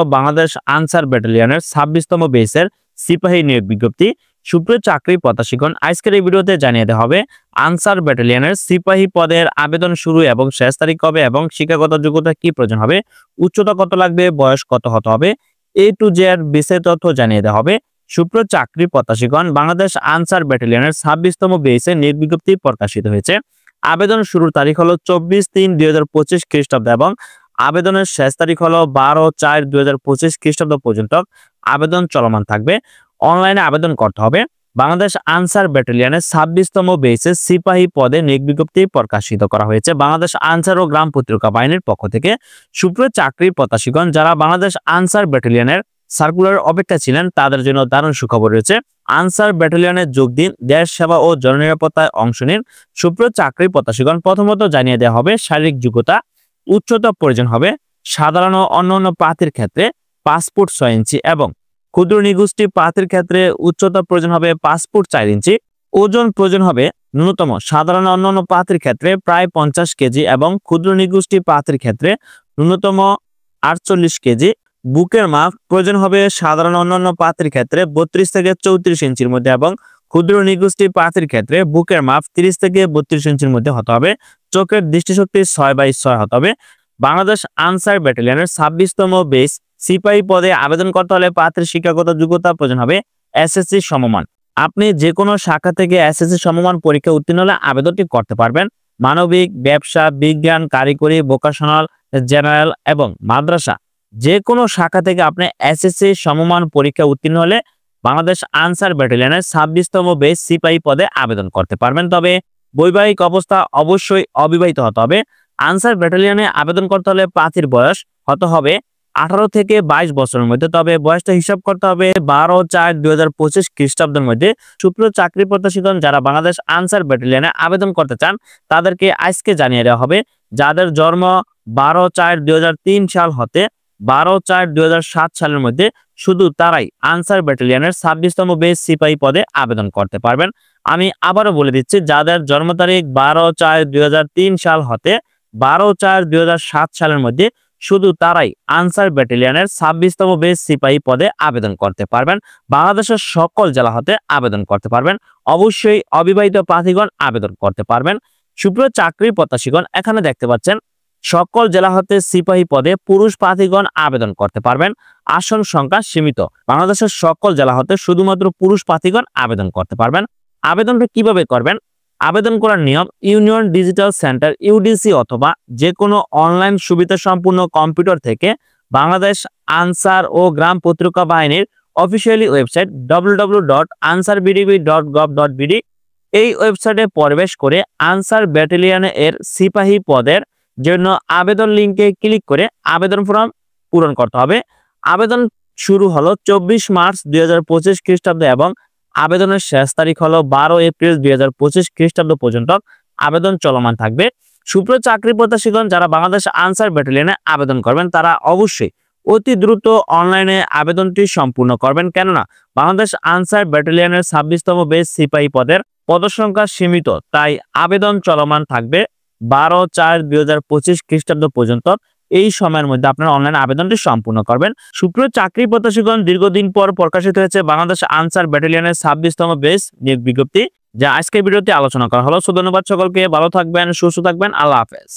বাংলাদেশ আনসার ব্যাটালিয়নের 26তম বেসের সিপাহী নিয়োগ বিজ্ঞপ্তি। সুপ্রিয় চাকরি প্রত্যাশীগণ, আজকের এই ভিডিওতে জানিয়ে দেওয়া হবে আনসার ব্যাটালিয়নের সিপাহী পদের আবেদন শুরু এবং শেষ তারিখ কবে এবং শিক্ষাগত যোগ্যতা কি প্রয়োজন হবে, উচ্চতা কত লাগবে, বয়স কত হতে হবে, A to Z বিস্তারিত তথ্য জানিয়ে দেওয়া হবে। সুপ্রিয় চাকরি প্রত্যাশীগণ, বাংলাদেশ আনসার ব্যাটালিয়নের 26তম বেসের নিয়োগ বিজ্ঞপ্তি প্রকাশিত হয়েছে। আবেদন শুরুর তারিখ হলো 24/3/2025 খ্রিস্টাব্দ এবং আবেদনের শেষ তারিখ হলো 12/4/2025 খ্রিস্টাব্দ পর্যন্ত আবেদন চলমান থাকবে। অনলাইনে আবেদন করতে হবে। বাংলাদেশ আনসার ব্যাটালিয়নের 26তম বেসে সিপাহী পদে নিয়োগ বিজ্ঞপ্তি প্রকাশিত করা হয়েছে বাংলাদেশ আনসার ও গ্রাম প্রতিরক্ষা বাহিনীর পক্ষ থেকে। সুপ্রিয় চাকরি প্রত্যাশীগণ, যারা বাংলাদেশ আনসার ব্যাটালিয়নের সার্কুলার অপেক্ষা ছিলেন তাদের জন্য দারুণ সুখবর রয়েছে। আনসার ব্যাটালিয়নে যোগ দিন, দেশ সেবা ও জননিরাপত্তায় অংশ নিন। সুপ্রিয় চাকরি প্রত্যাশীগণ, প্রথমত জানিয়ে দেওয়া হবে শারীরিক যোগ্যতা। উচ্চতা প্রয়োজন হবে সাধারণ ও অন্যান্য প্রার্থীর ক্ষেত্রে 5 ফুট 6 ইঞ্চি এবং ক্ষুদ্র নিগোষ্ঠী প্রার্থীর ক্ষেত্রে উচ্চতা প্রয়োজন হবে 5 ফুট 4 ইঞ্চি। ওজন প্রয়োজন হবে ন্যূনতম সাধারণ অন্যান্য প্রার্থীর ক্ষেত্রে প্রায় 50 কেজি এবং ক্ষুদ্র নিগোষ্ঠী প্রার্থীর ক্ষেত্রে ন্যূনতম 48 কেজি। বুকের মাপ প্রয়োজন হবে সাধারণ অন্যান্য প্রার্থীর ক্ষেত্রে 32 থেকে 34 ইঞ্চির মধ্যে এবং ক্ষুদ্র নিগোষ্ঠী প্রার্থীর ক্ষেত্রে বুকের মাপ 30 থেকে 32 ইঞ্চির মধ্যে হতে হবে। চোখের দৃষ্টিশক্তি 6/6 হতে হবে। বাংলাদেশ আনসার ব্যাটালিয়নের 26তম বেস সিপাহী পদে আবেদন করতে হলে প্রার্থীর শিক্ষাগত যোগ্যতা প্রয়োজন হবে এসএসসি সমমান। আপনি যে কোনো শাখা থেকে এসএসসি সমমান পরীক্ষা উত্তীর্ণ হলে আবেদনটি করতে পারবেন। মানবিক, ব্যবসা, বিজ্ঞান, কারিগরি, ভোকেশনাল, জেনারেল এবং মাদ্রাসা যে কোনো শাখা থেকে আপনি এসএসসি সমমান পরীক্ষা উত্তীর্ণ হলে বাংলাদেশ আনসার ব্যাটালিয়নের 26তম বেস সিপাহী পদে আবেদন করতে পারবেন। তবে বৈবাহিক অবস্থা অবশ্যই অবিবাহিত হতে হবে। আনসার ব্যাটালিয়নে আবেদন করতে হলে প্রার্থীর বয়স হতে হবে 18 থেকে 22 বছরের মধ্যে। তবে বয়সটা হিসাব করতে হবে 12/4/2025 খ্রিস্টাব্দের মধ্যে। সুপ্রিয় চাকরি প্রত্যাশীগণ, যারা বাংলাদেশ আনসার ব্যাটালিয়নে আবেদন করতে চান তাদেরকে আজকে জানিয়ে দেওয়া হবে যাদের জন্ম 12/4/2003 সাল হতে 12/4/2007 সালের মধ্যে শুধু তারাই আনসার ব্যাটালিয়নের 26তম বেস সিপাহী পদে আবেদন করতে পারবেন। আমি আবারও বলে দিচ্ছি, যাদের জন্ম তারিখ 12/4/2003 সাল হতে 12/4/2007 সালের মধ্যে শুধু তারাই আনসার ব্যাটালিয়নের 26তম বেস সিপাহী পদে আবেদন করতে পারবেন। বাংলাদেশের সকল জেলা হতে আবেদন করতে পারবেন। অবশ্যই অবিবাহিত প্রার্থীগণ আবেদন করতে পারবেন। সুপ্রিয় চাকরি প্রত্যাশীগণ, এখানে দেখতে পাচ্ছেন সকল জেলা হতে সিপাহী পদে পুরুষ প্রার্থীগণ আবেদন করতে পারবেন। আসন সংখ্যা সীমিত। বাংলাদেশের সকল জেলা হতে শুধুমাত্র পুরুষ প্রার্থীগণ আবেদন করতে পারবেন। আবেদনটা কিভাবে করবেন? আবেদন করার নিয়ম, ইউনিয়ন ডিজিটাল সেন্টার ইউডিসি অথবা যে কোনো অনলাইন সুবিধা সম্পূর্ণ কম্পিউটার থেকে বাংলাদেশ আনসার ও গ্রাম প্রতিরক্ষা বাহিনীর অফিসিয়ালি ওয়েবসাইট www.ansarbdb.gov.bd এই ওয়েবসাইটে প্রবেশ করে আনসার ব্যাটালিয়নে এর সিপাহী পদের জন্য আবেদন লিঙ্কে ক্লিক করে আবেদন ফর্ম পূরণ করতে হবে। আবেদন শুরু হলো 24 মার্চ 2025 খ্রিস্টাব্দ এবং আবেদনের শেষ তারিখ হলো 12 এপ্রিল 2025 খ্রিস্টাব্দ পর্যন্ত আবেদন চলমান থাকবে। সুপ্রিয় চাকরি প্রত্যাশীগণ, যারা বাংলাদেশ আনসার ব্যাটালিয়নে আবেদন করবেন তারা অবশ্যই অতি দ্রুত অনলাইনে আবেদনটি সম্পূর্ণ করবেন, কেননা বাংলাদেশ আনসার ব্যাটালিয়নের 26তম বেস সিপাহী পদের পদসংখ্যা সীমিত, তাই আবেদন চলমান থাকবে 12/4/2025 খ্রিস্টাব্দ পর্যন্ত। এই সময়ের মধ্যে আপনারা অনলাইন আবেদনটি সম্পূর্ণ করবেন। সুপ্রিয় চাকরি প্রত্যাশীগণ, দীর্ঘদিন পর প্রকাশিত হয়েছে বাংলাদেশ আনসার ব্যাটালিয়নের 26তম বেস নিয়োগ বিজ্ঞপ্তি, যা আজকের ভিডিওতে আলোচনা করা হলো। ধন্যবাদ সকলকে, ভালো থাকবেন, সুস্থ থাকবেন, আল্লাহ হাফেজ।